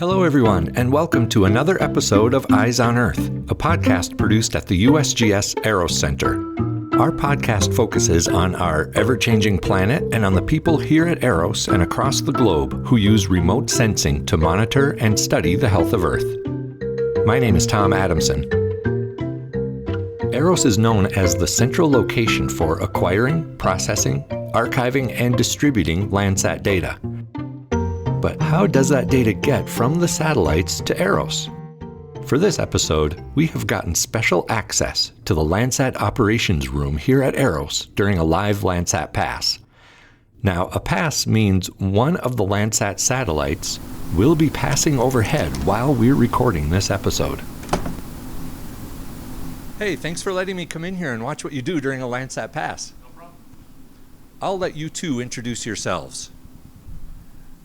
Hello, everyone, and welcome to another episode of Eyes on Earth, a podcast produced at the USGS EROS Center. Our podcast focuses on our ever-changing planet and on the people here at EROS and across the globe who use remote sensing to monitor and study the health of Earth. My name is Tom Adamson. EROS is known as the central location for acquiring, processing, archiving, and distributing Landsat data. But how does that data get from the satellites to EROS? For this episode, we have gotten special access to the Landsat operations room here at EROS during a live Landsat pass. Now, a pass means one of the Landsat satellites will be passing overhead while we're recording this episode. Hey, thanks for letting me come in here and watch what you do during a Landsat pass. No problem. I'll let you two introduce yourselves.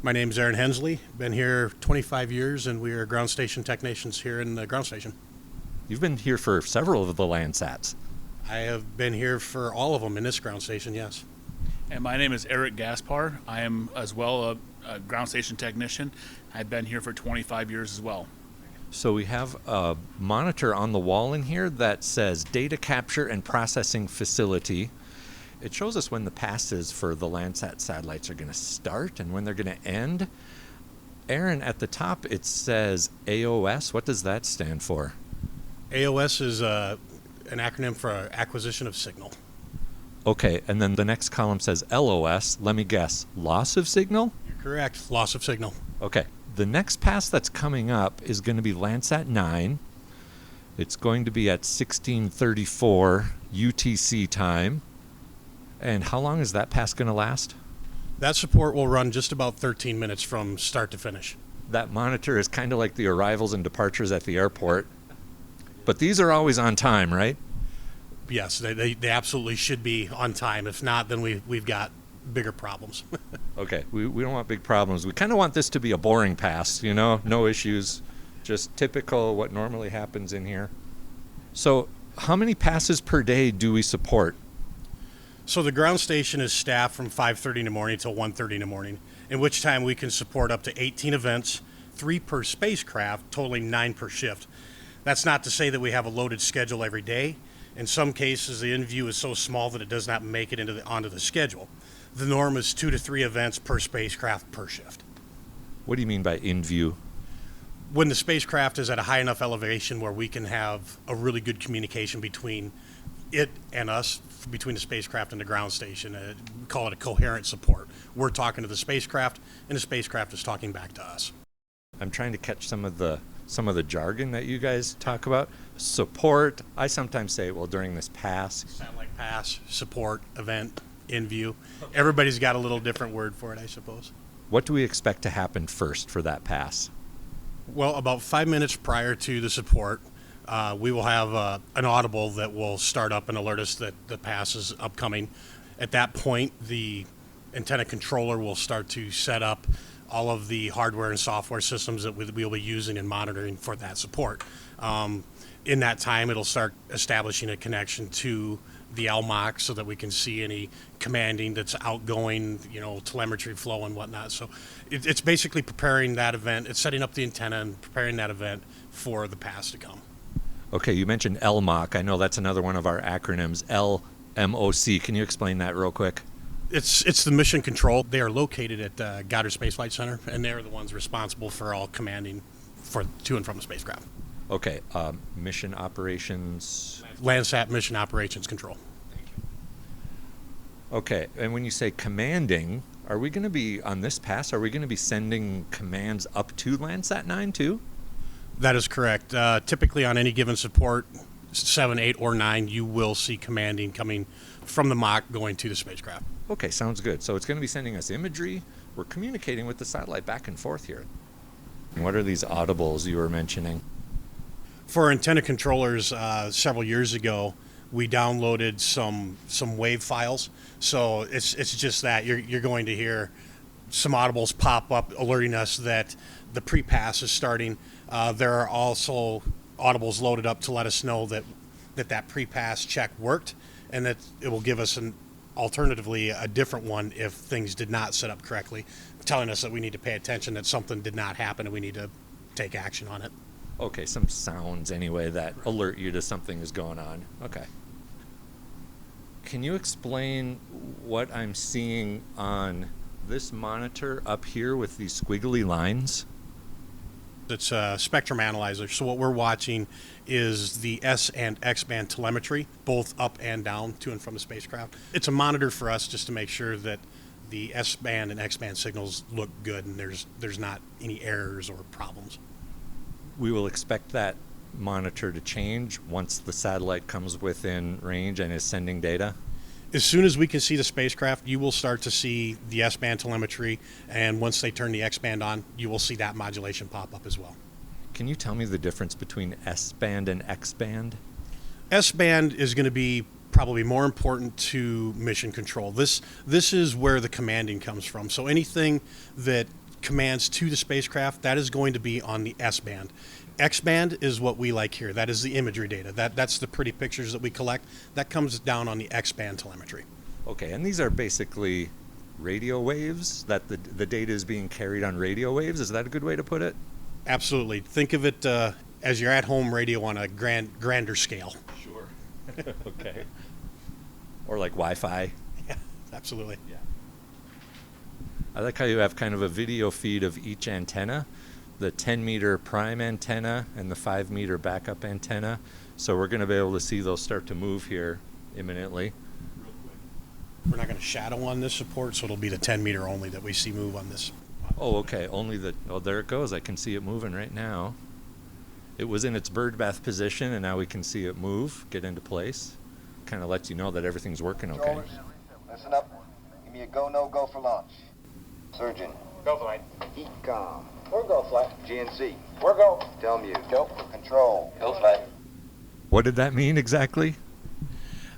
My name is Aaron Hensley. Been here 25 years, and we are ground station technicians here in the ground station. You've been here for several of the Landsats. I have been here for all of them in this ground station, yes. And my name is Eric Gaspar. I am as well a ground station technician. I've been here for 25 years as well. So we have a monitor on the wall in here that says Data Capture and Processing Facility. It shows us when the passes for the Landsat satellites are going to start and when they're going to end. Aaron, at the top it says AOS. What does that stand for? AOS is an acronym for Acquisition of Signal. Okay, and then the next column says LOS. Let me guess, loss of signal? You're correct, loss of signal. Okay, the next pass that's coming up is going to be Landsat 9. It's going to be at 1634 UTC time. And how long is that pass going to last? That support will run just about 13 minutes from start to finish. That monitor is kind of like the arrivals and departures at the airport. But these are always on time, right? Yes, they absolutely should be on time. If not, then we've got bigger problems. Okay, we don't want big problems. We kind of want this to be a boring pass, you know, no issues, just typical what normally happens in here. So how many passes per day do we support? So the ground station is staffed from 5:30 in the morning till 1:30 in the morning, in which time we can support up to 18 events, 3 per spacecraft, totaling 9 per shift. That's not to say that we have a loaded schedule every day. In some cases, the in-view is so small that it does not make it onto the schedule. The norm is 2 to 3 events per spacecraft per shift. What do you mean by in-view? When the spacecraft is at a high enough elevation where we can have a really good communication between it and us, between the spacecraft and the ground station. We call it a coherent support. We're talking to the spacecraft, and the spacecraft is talking back to us. I'm trying to catch some of the jargon that you guys talk about. Support, I sometimes say, well, during this pass. Satellite pass, support, event, in-view. Everybody's got a little different word for it, I suppose. What do we expect to happen first for that pass? Well, about 5 minutes prior to the support, we will have an audible that will start up and alert us that the pass is upcoming. At that point, the antenna controller will start to set up all of the hardware and software systems that we'll be using and monitoring for that support. In that time, it'll start establishing a connection to the LMOC so that we can see any commanding that's outgoing, telemetry flow and whatnot. So it's basically preparing that event. It's setting up the antenna and preparing that event for the pass to come. Okay, you mentioned LMOC. I know that's another one of our acronyms, LMOC. Can you explain that real quick? It's the mission control. They are located at Goddard Space Flight Center, and they're the ones responsible for all commanding to and from the spacecraft. Okay, mission operations. Landsat Mission Operations Control. Thank you. Okay, and when you say commanding, are we going to be, on this pass, are we going to be sending commands up to Landsat 9 too? That is correct. Typically on any given support, 7, 8, or 9, you will see commanding coming from the MOC going to the spacecraft. Okay, sounds good. So it's going to be sending us imagery. We're communicating with the satellite back and forth here. And what are these audibles you were mentioning? For antenna controllers, several years ago, we downloaded some wave files. So it's just that you're going to hear some audibles pop up alerting us that the pre-pass is starting. There are also audibles loaded up to let us know that pre-pass check worked, and that it will give us alternatively a different one if things did not set up correctly, telling us that we need to pay attention, that something did not happen and we need to take action on it. Okay, some sounds anyway that alert you to something is going on. Okay. Can you explain what I'm seeing on this monitor up here with these squiggly lines? It's a spectrum analyzer. So what we're watching is the S and X band telemetry, both up and down to and from the spacecraft. It's a monitor for us just to make sure that the S band and X band signals look good and there's not any errors or problems. We will expect that monitor to change once the satellite comes within range and is sending data? As soon as we can see the spacecraft, you will start to see the S-band telemetry, and once they turn the X-band on, you will see that modulation pop up as well. Can you tell me the difference between S-band and X-band? S-band is going to be probably more important to mission control. This is where the commanding comes from. So anything that commands to the spacecraft, that is going to be on the S-band. X-band is what we like here. That is the imagery data. That's the pretty pictures that we collect. That comes down on the X-band telemetry. Okay, and these are basically radio waves, that the data is being carried on radio waves. Is that a good way to put it? Absolutely. Think of it as your at-home radio on a grander scale. Sure. Okay. Or like Wi-Fi. Yeah, absolutely. Yeah. I like how you have kind of a video feed of each antenna, the 10-meter prime antenna and the 5-meter backup antenna. So we're going to be able to see those start to move here imminently. We're not going to shadow on this support, so it'll be the 10-meter only that we see move on this. Oh, okay. Oh, there it goes. I can see it moving right now. It was in its birdbath position, and now we can see it move, get into place. Kind of lets you know that everything's working okay. Controllers, listen up. Give me a go, no-go for launch. Surgeon. Go flight. Ecom. We're go flight. GNC. We're go. Telmute. Go. Control. Go flight. What did that mean exactly?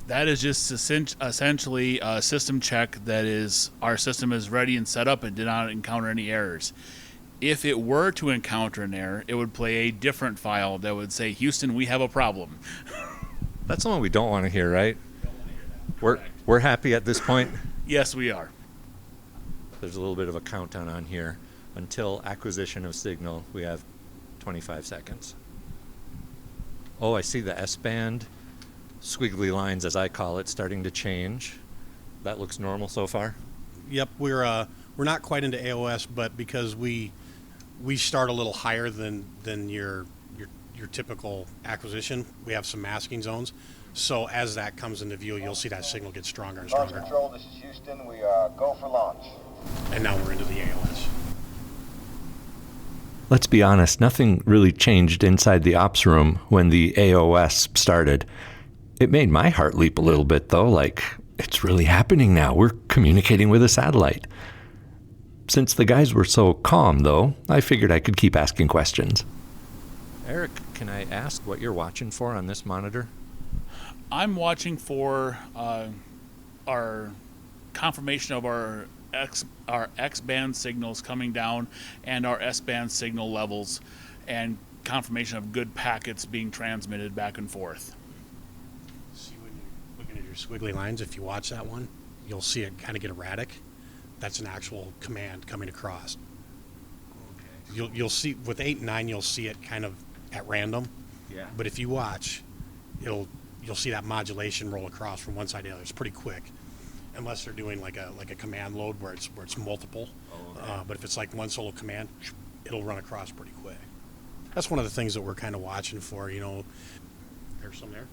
That is just essentially a system check that is our system is ready and set up and did not encounter any errors. If it were to encounter an error, it would play a different file that would say, Houston, we have a problem. That's the one we don't want to hear, right? We're happy at this point. Yes, we are. There's a little bit of a countdown on here. Until acquisition of signal, we have 25 seconds. Oh, I see the S-band, squiggly lines as I call it, starting to change. That looks normal so far? Yep, we're not quite into AOS, but because we start a little higher than your typical acquisition, we have some masking zones. So as that comes into view, you'll see that signal get stronger and Launch stronger. control, this is Houston. We are go for launch. And now we're into the AOS. Let's be honest, nothing really changed inside the ops room when the AOS started. It made my heart leap a little bit, though, like, it's really happening now. We're communicating with a satellite. Since the guys were so calm, though, I figured I could keep asking questions. Eric, can I ask what you're watching for on this monitor? I'm watching for our confirmation of our X-band signals coming down and our S-band signal levels, and confirmation of good packets being transmitted back and forth. See, when you're looking at your squiggly lines, if you watch that one, you'll see it kind of get erratic. That's an actual command coming across. Okay. You'll see with 8 and 9, you'll see it kind of at random. Yeah. But if you watch, you'll see that modulation roll across from one side to the other. It's pretty quick, unless they're doing like a command load where it's multiple. Oh, okay. But if it's like one solo command, it'll run across pretty quick. That's one of the things that we're kind of watching for. There's some there.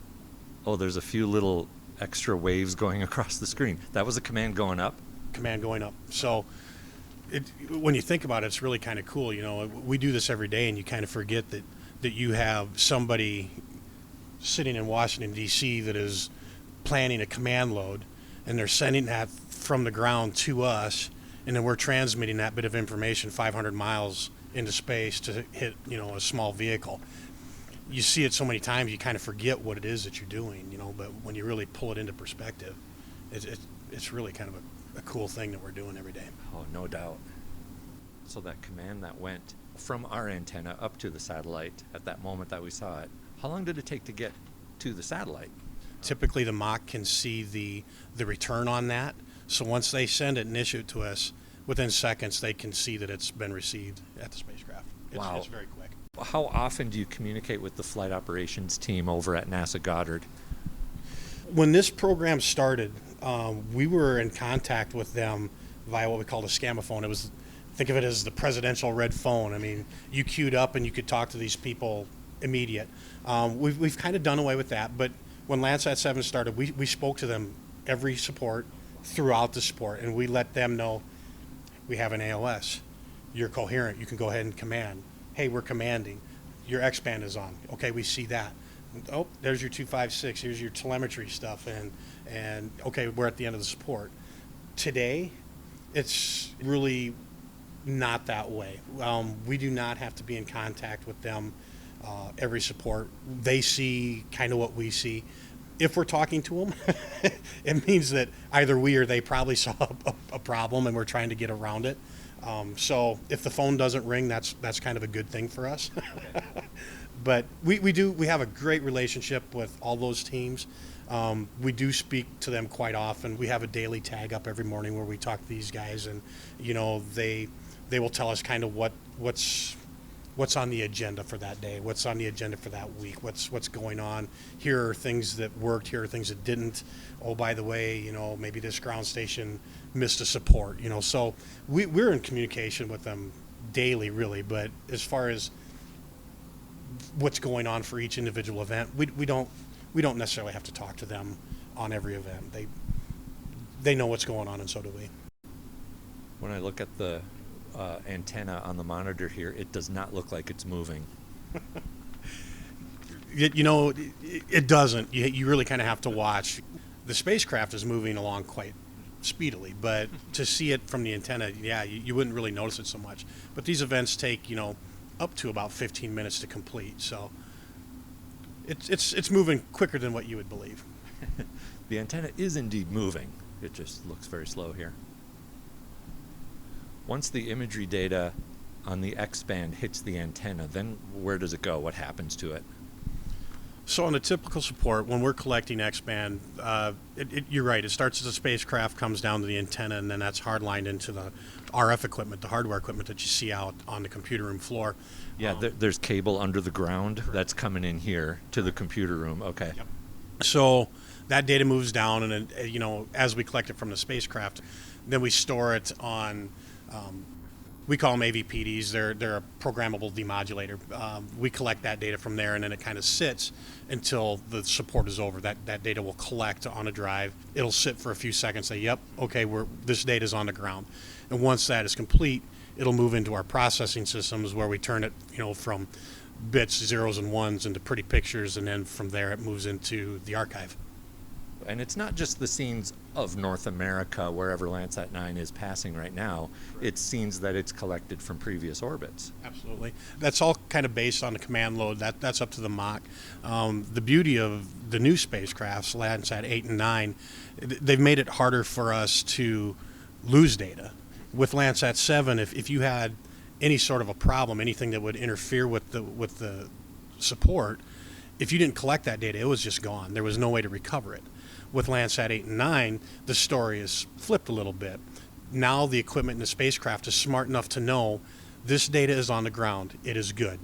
Oh, there's a few little extra waves going across the screen. That was a command going up? Command going up. So when you think about it, it's really kind of cool. We do this every day, and you kind of forget that you have somebody sitting in Washington, D.C. that is planning a command load, and they're sending that from the ground to us, and then we're transmitting that bit of information 500 miles into space to hit, a small vehicle. You see it so many times, you kind of forget what it is that you're doing, but when you really pull it into perspective, it's really kind of a cool thing that we're doing every day. Oh, no doubt. So that command that went from our antenna up to the satellite at that moment that we saw it, how long did it take to get to the satellite? Typically, the mock can see the return on that. So once they send it and issue it to us, within seconds, they can see that it's been received at the spacecraft. Wow. It's very quick. How often do you communicate with the flight operations team over at NASA Goddard? When this program started, we were in contact with them via what we called a scamaphone. It was, think of it as the presidential red phone. I mean, you queued up and you could talk to these people immediate. We've kind of done away with that, but when Landsat 7 started, we spoke to them every support throughout the support, and we let them know we have an AOS. You're coherent. You can go ahead and command. Hey, we're commanding. Your X-band is on. Okay, we see that. Oh, there's your 256. Here's your telemetry stuff, and okay, we're at the end of the support. Today, it's really not that way. We do not have to be in contact with them every support. They see kind of what we see. If we're talking to them, it means that either we or they probably saw a problem and we're trying to get around it. So if the phone doesn't ring, that's kind of a good thing for us. But we have a great relationship with all those teams. We do speak to them quite often. We have a daily tag up every morning where we talk to these guys, and they will tell us kind of what's on the agenda for that day, what's on the agenda for that week, what's going on. Here are things that worked, here are things that didn't. Oh, by the way, maybe this ground station missed a support, So we're in communication with them daily, really, but as far as what's going on for each individual event, we don't necessarily have to talk to them on every event. They know what's going on, and so do we. When I look at the antenna on the monitor here, it does not look like it's moving. It doesn't. You really kind of have to watch. The spacecraft is moving along quite speedily, but to see it from the antenna, you wouldn't really notice it so much. But these events take, up to about 15 minutes to complete, so it's moving quicker than what you would believe. The antenna is indeed moving. It just looks very slow here. Once the imagery data on the X-band hits the antenna, then where does it go? What happens to it? So on a typical support, when we're collecting X-band, you're right. It starts as a spacecraft, comes down to the antenna, and then that's hardlined into the RF equipment, the hardware equipment that you see out on the computer room floor. Yeah, there's cable under the ground that's coming in here to the computer room. Okay. Yep. So that data moves down, and as we collect it from the spacecraft, then we store it on. We call them AVPDs. They're a programmable demodulator. We collect that data from there, and then it kind of sits until the support is over. That data will collect on a drive. It'll sit for a few seconds, say, yep, okay, this data is on the ground. And once that is complete, it'll move into our processing systems where we turn it, from bits, zeros, and ones into pretty pictures, and then from there it moves into the archive. And it's not just the scenes of North America, wherever Landsat 9 is passing right now. It's scenes that it's collected from previous orbits. Absolutely. That's all kind of based on the command load. That's up to the Mach. The beauty of the new spacecrafts, Landsat 8 and 9, they've made it harder for us to lose data. With Landsat 7, if you had any sort of a problem, anything that would interfere with the support, if you didn't collect that data, it was just gone. There was no way to recover it. With Landsat 8 and 9, the story is flipped a little bit. Now the equipment in the spacecraft is smart enough to know this data is on the ground. It is good.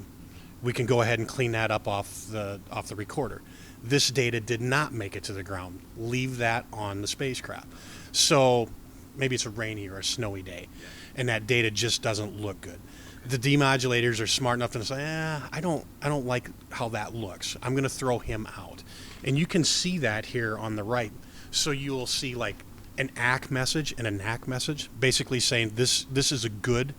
We can go ahead and clean that up off the recorder. This data did not make it to the ground. Leave that on the spacecraft. So maybe it's a rainy or a snowy day, and that data just doesn't look good. The demodulators are smart enough to say, I don't like how that looks. I'm going to throw him out. And you can see that here on the right. So you will see like an ACK message and a NAC message, basically saying this is a good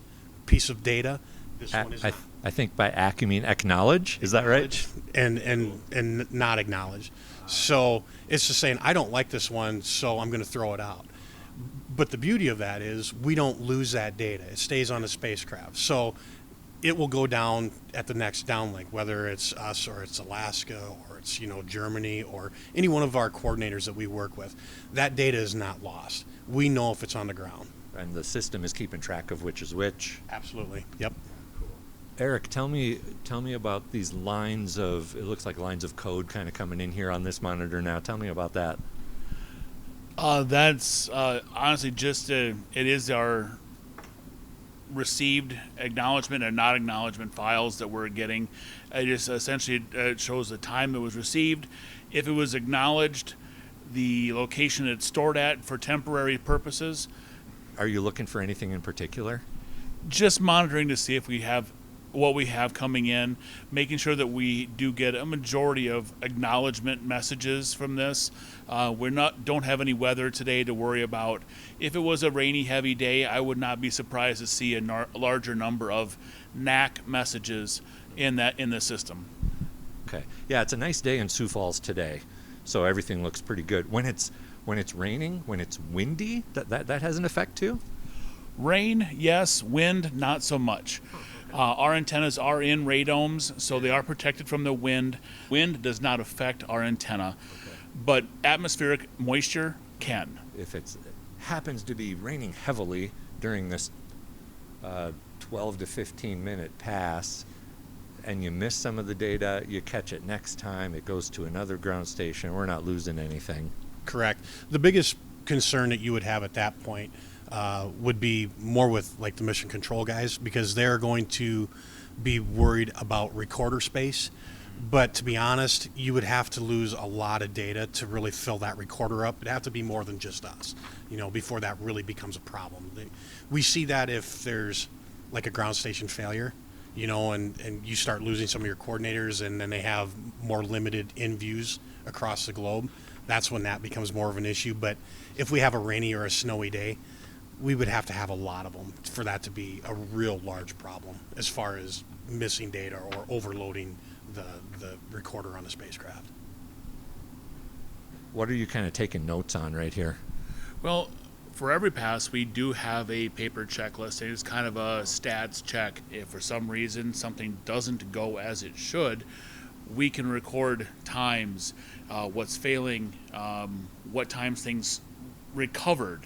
piece of data. This one is not. I think by ACK you mean acknowledge. Is that right? And not acknowledge. So it's just saying I don't like this one, so I'm going to throw it out. But the beauty of that is we don't lose that data. It stays on the spacecraft. So it will go down at the next downlink, whether it's us or it's Alaska or it's Germany or any one of our coordinators that we work with. That data is not lost. We know if it's on the ground. And the system is keeping track of which is which. Absolutely. Yep. Eric, tell me about these lines of, it looks like lines of code kind of coming in here on this monitor now. Tell me about that. That's honestly just it is our received acknowledgement and not acknowledgement files that we're getting. It just essentially shows the time it was received. If it was acknowledged, the location it's stored at for temporary purposes. Are you looking for anything in particular? Just monitoring to see if we have what we have coming in, making sure that we do get a majority of acknowledgement messages from this. Don't have any weather today to worry about. If it was a rainy, heavy day, I would not be surprised to see a larger number of NAC messages in the system. Okay. Yeah, it's a nice day in Sioux Falls today, so everything looks pretty good. When it's raining, when it's windy, that has an effect too? Rain, yes. Wind, not so much. Our antennas are in radomes, so they are protected from the wind. Wind does not affect our antenna, but atmospheric moisture can. If it happens to be raining heavily during this 12 to 15 minute pass, and you miss some of the data, you catch it next time, it goes to another ground station, we're not losing anything. Correct. The biggest concern that you would have at that point would be more with like the mission control guys, because they're going to be worried about recorder space. But to be honest, you would have to lose a lot of data to really fill that recorder up. It'd have to be more than just us, before that really becomes a problem. We see that if there's like a ground station failure, and you start losing some of your coordinators, and then they have more limited in views across the globe. That's when that becomes more of an issue. But if we have a rainy or a snowy day, we would have to have a lot of them for that to be a real large problem as far as missing data or overloading the recorder on the spacecraft. What are you kind of taking notes on right here? Well, for every pass, we do have a paper checklist. It's kind of a stats check. If for some reason something doesn't go as it should, we can record times, what's failing, what times things recovered.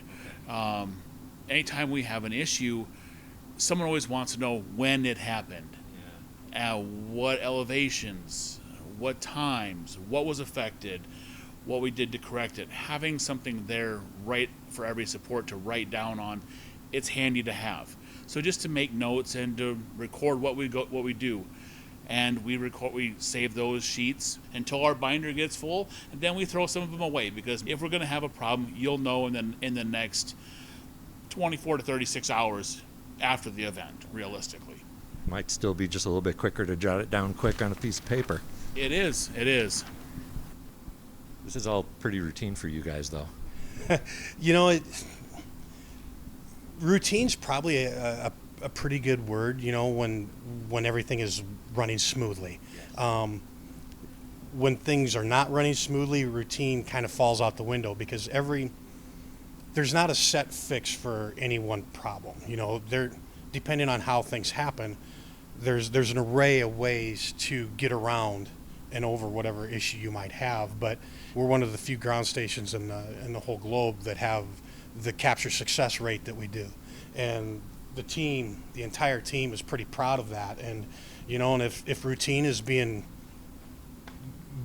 Anytime we have an issue, someone always wants to know when it happened, what elevations, what times, what was affected, what we did to correct it. Having something there right for every support to write down on, it's handy to have. So just to make notes and to record what we do. And we save those sheets until our binder gets full, and then we throw some of them away, because if we're going to have a problem, you'll know in the next 24 to 36 hours after the event, realistically. Might still be just a little bit quicker to jot it down quick on a piece of paper. It is. This is all pretty routine for you guys, though. Routine's probably a pretty good word, when everything is running smoothly. When things are not running smoothly, routine kind of falls out the window, because there's not a set fix for any one problem. Depending on how things happen, there's an array of ways to get around and over whatever issue you might have. But we're one of the few ground stations in the whole globe that have the capture success rate that we do, and the entire team is pretty proud of that. And and if routine is being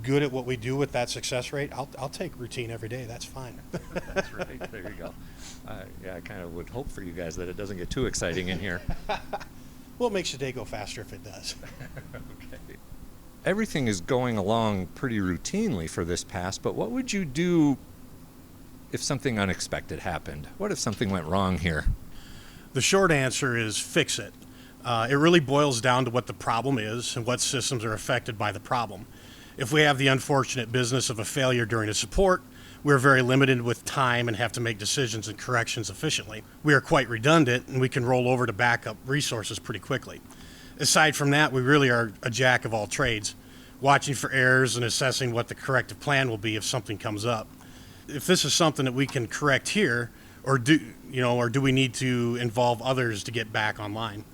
good at what we do with that success rate, I'll take routine every day. That's fine. That's right. There you go. I kind of would hope for you guys that it doesn't get too exciting in here. Well, it makes the day go faster if it does. Okay. Everything is going along pretty routinely for this pass, but what would you do if something unexpected happened? What if something went wrong here? The short answer is fix it. It really boils down to what the problem is and what systems are affected by the problem. If we have the unfortunate business of a failure during a support, we're very limited with time and have to make decisions and corrections efficiently. We are quite redundant, and we can roll over to backup resources pretty quickly. Aside from that, we really are a jack of all trades, watching for errors and assessing what the corrective plan will be if something comes up. If this is something that we can correct here, or do we need to involve others to get back online?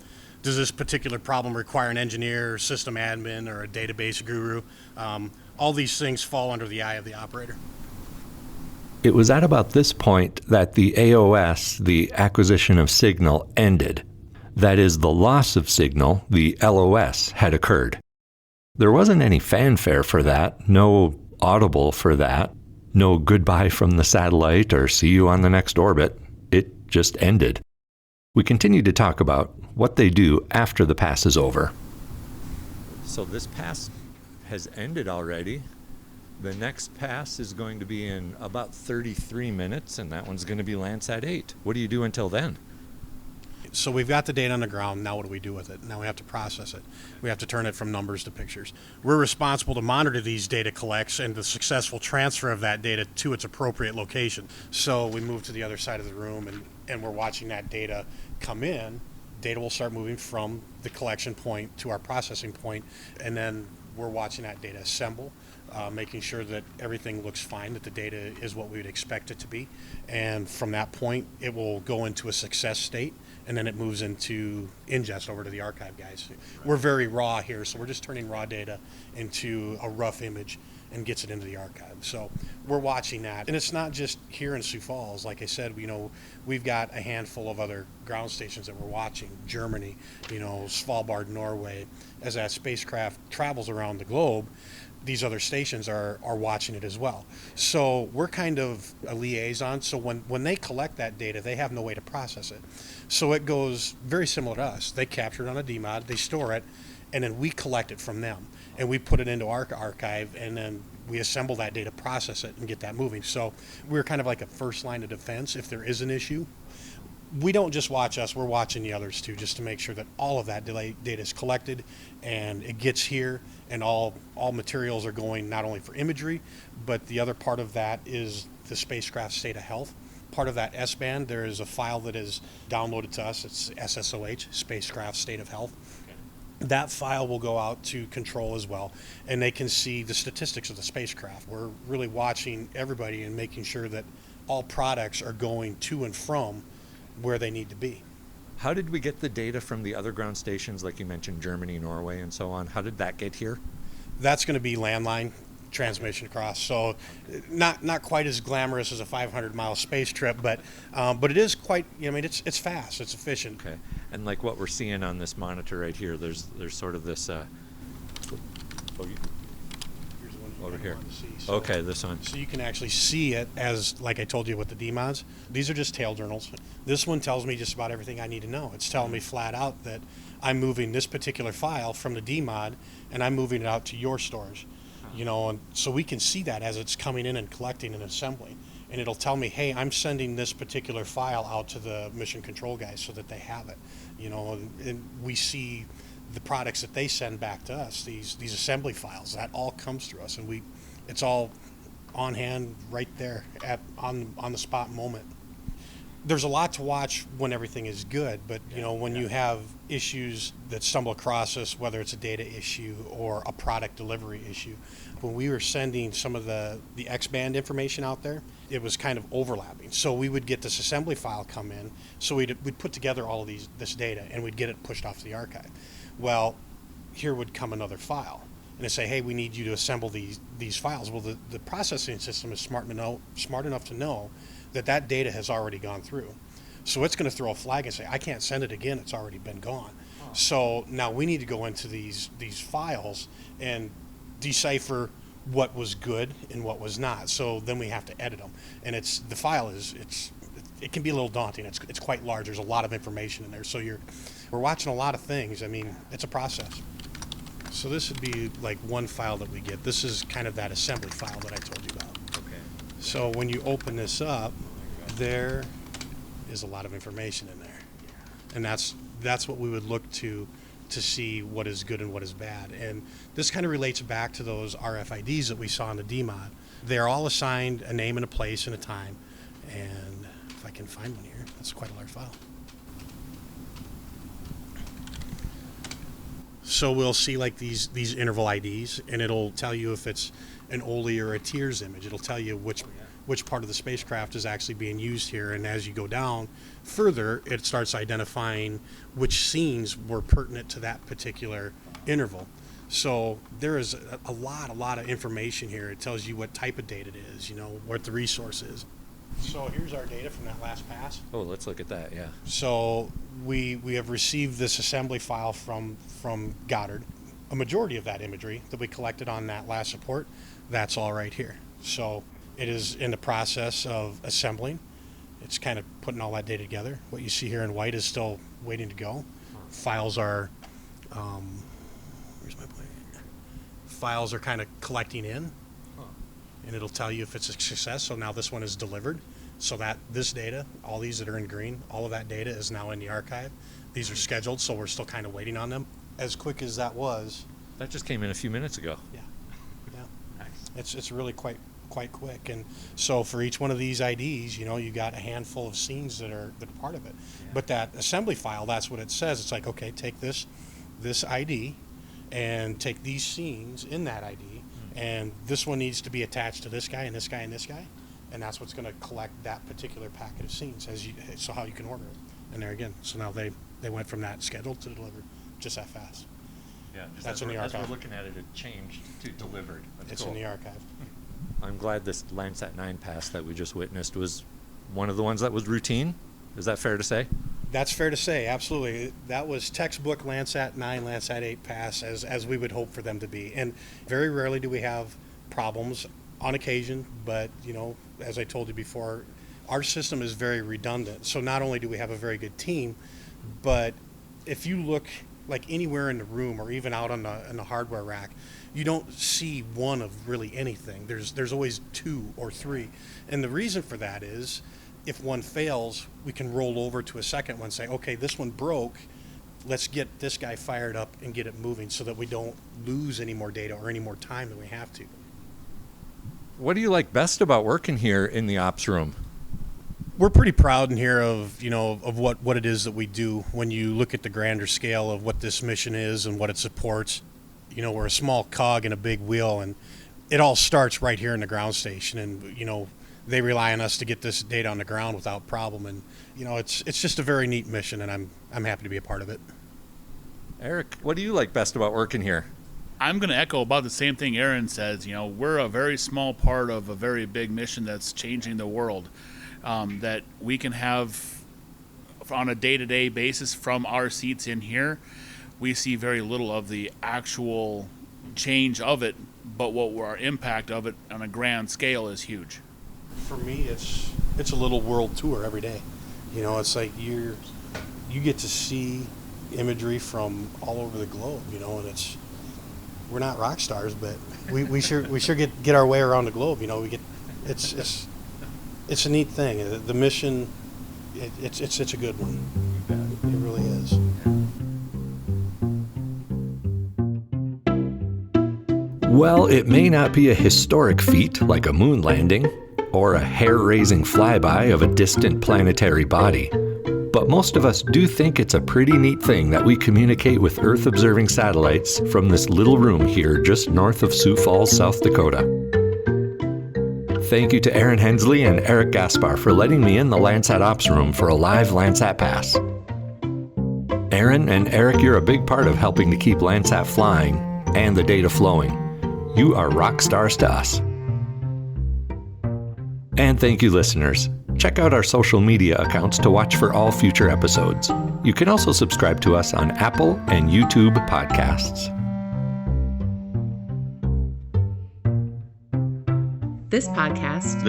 Does this particular problem require an engineer, system admin, or a database guru? All these things fall under the eye of the operator. It was at about this point that the AOS, the acquisition of signal, ended. That is, the loss of signal, the LOS, had occurred. There wasn't any fanfare for that, no audible for that, no goodbye from the satellite or see you on the next orbit. It just ended. we continue to talk about what they do after the pass is over. So this pass has ended already. The next pass is going to be in about 33 minutes, and that one's going to be Landsat 8. What do you do until then? So we've got the data on the ground. Now what do we do with it? Now we have to process it. We have to turn it from numbers to pictures. We're responsible to monitor these data collects and the successful transfer of that data to its appropriate location. So we move to the other side of the room, and we're watching that data come in. Data will start moving from the collection point to our processing point, and then we're watching that data assemble, making sure that everything looks fine, that the data is what we would expect it to be. And from that point, it will go into a success state, and then it moves into ingest over to the archive guys. We're very raw here, so we're just turning raw data into a rough image and gets it into the archive. So we're watching that. And it's not just here in Sioux Falls. Like I said, we've got a handful of other ground stations that we're watching. Germany, Svalbard, Norway. As that spacecraft travels around the globe, these other stations are watching it as well. So we're kind of a liaison. So when they collect that data, they have no way to process it. So it goes very similar to us. They capture it on a DMOD, they store it, and then we collect it from them. And we put it into our archive, and then we assemble that data, process it, and get that moving. So we're kind of like a first line of defense if there is an issue. We don't just watch us, we're watching the others too, just to make sure that all of that data is collected and it gets here, and all materials are going not only for imagery, but the other part of that is the spacecraft state of health. Part of that S-band, there is a file that is downloaded to us. It's SSOH, spacecraft state of health. That file will go out to control as well, and they can see the statistics of the spacecraft. We're really watching everybody and making sure that all products are going to and from where they need to be. How did we get the data from the other ground stations, like you mentioned, Germany, Norway, and so on? How did that get here? That's going to be landline transmission across. So not quite as glamorous as a 500-mile space trip, but it is quite, it's fast, it's efficient. Okay. And like what we're seeing on this monitor right here, there's sort of this Here's the one you over kinda here. wanted to see. So, Okay, this one. So you can actually see it as, like I told you with the DMODs, these are just tail journals. This one tells me just about everything I need to know. It's telling me flat out that I'm moving this particular file from the DMOD and I'm moving it out to your storage. And so we can see that as it's coming in and collecting and assembling. And it'll tell me, hey, I'm sending this particular file out to the mission control guys so that they have it. And we see the products that they send back to us, these assembly files, that all comes through us, and it's all on hand right there on the spot moment. There's a lot to watch when everything is good, but when you have issues that stumble across us, whether it's a data issue or a product delivery issue, when we were sending some of the X-band information out there, it was kind of overlapping. So we would get this assembly file come in, so we'd put together all of this data, and we'd get it pushed off to the archive. Well, here would come another file, and it'd say, hey, we need you to assemble these files. Well, the processing system is smart enough to know that data has already gone through. So it's going to throw a flag and say, I can't send it again, it's already been gone. So now we need to go into these files and decipher what was good and what was not. So then we have to edit them. And the file it can be a little daunting. It's quite large. There's a lot of information in there. So we're watching a lot of things. It's a process. So this would be like one file that we get. This is kind of that assembly file that I told you about. So when you open this up, there is a lot of information in there, and that's what we would look to see what is good and what is bad. And this kind of relates back to those RFIDs that we saw in the DMOD. They're all assigned a name and a place and a time, and if I can find one here, that's quite a large file. So we'll see like these interval IDs, and it'll tell you if it's an OLE or a TIRS image. It'll tell you which part of the spacecraft is actually being used here. And as you go down further, it starts identifying which scenes were pertinent to that particular interval. So there is a lot of information here. It tells you what type of data it is, what the resource is. So here's our data from that last pass. Oh, let's look at that, yeah. So we have received this assembly file from Goddard. A majority of that imagery that we collected on that last support, that's all right here. So it is in the process of assembling, It's kind of putting all that data together. What you see here in white is still waiting to go. Files are, where's my plate? Files are kind of collecting in, and it'll tell you if it's a success. So now this one is delivered. So that this data, all these that are in green, all of that data is now in the archive. These are scheduled, so we're still kind of waiting on them. As quick as that was, That just came in a few minutes ago. yeah. Nice. It's really quite quick. And so for each one of these IDs, you got a handful of scenes that are part of it. Yeah. But that assembly file, that's what it says. It's like, okay, take this ID and take these scenes in that ID, and this one needs to be attached to this guy and this guy and this guy, and that's what's going to collect that particular packet of scenes so how you can order it. And there again, so now they went from that scheduled to delivered just that fast. Yeah, just That's as in the we're, as archive. we're looking at it, it changed to delivered. That's It's cool. in the archive. I'm glad this Landsat 9 pass that we just witnessed was one of the ones that was routine. Is that fair to say? That's fair to say, absolutely. That was textbook Landsat 9, Landsat 8 pass as we would hope for them to be. And very rarely do we have problems, on occasion, but as I told you before, our system is very redundant. So not only do we have a very good team, but if you look like anywhere in the room or even out on the hardware rack, you don't see one of really anything. There's always two or three. And the reason for that is if one fails, we can roll over to a second one and say, okay, this one broke. Let's get this guy fired up and get it moving so that we don't lose any more data or any more time than we have to. What do you like best about working here in the ops room? We're pretty proud in here of what it is that we do. When you look at the grander scale of what this mission is and what it supports, we're a small cog in a big wheel, and it all starts right here in the ground station. And they rely on us to get this data on the ground without problem. And it's just a very neat mission, and I'm happy to be a part of it. Eric, what do you like best about working here? I'm going to echo about the same thing Aaron says. We're a very small part of a very big mission that's changing the world. That we can have on a day-to-day basis from our seats in here. We see very little of the actual change of it, but our impact of it on a grand scale is huge. For me, it's a little world tour every day. It's like you get to see imagery from all over the globe. And we're not rock stars, but we sure get our way around the globe. It's a neat thing. The mission, it's a good one. It really is. Well, it may not be a historic feat like a moon landing or a hair-raising flyby of a distant planetary body, but most of us do think it's a pretty neat thing that we communicate with Earth-observing satellites from this little room here just north of Sioux Falls, South Dakota. Thank you to Aaron Hensley and Eric Gaspar for letting me in the Landsat Ops room for a live Landsat pass. Aaron and Eric, you're a big part of helping to keep Landsat flying and the data flowing. You are rock stars to us. And thank you, listeners. Check out our social media accounts to watch for all future episodes. You can also subscribe to us on Apple and YouTube podcasts. This podcast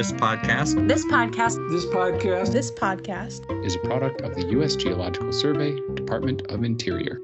is a product of the U.S. Geological Survey, Department of Interior.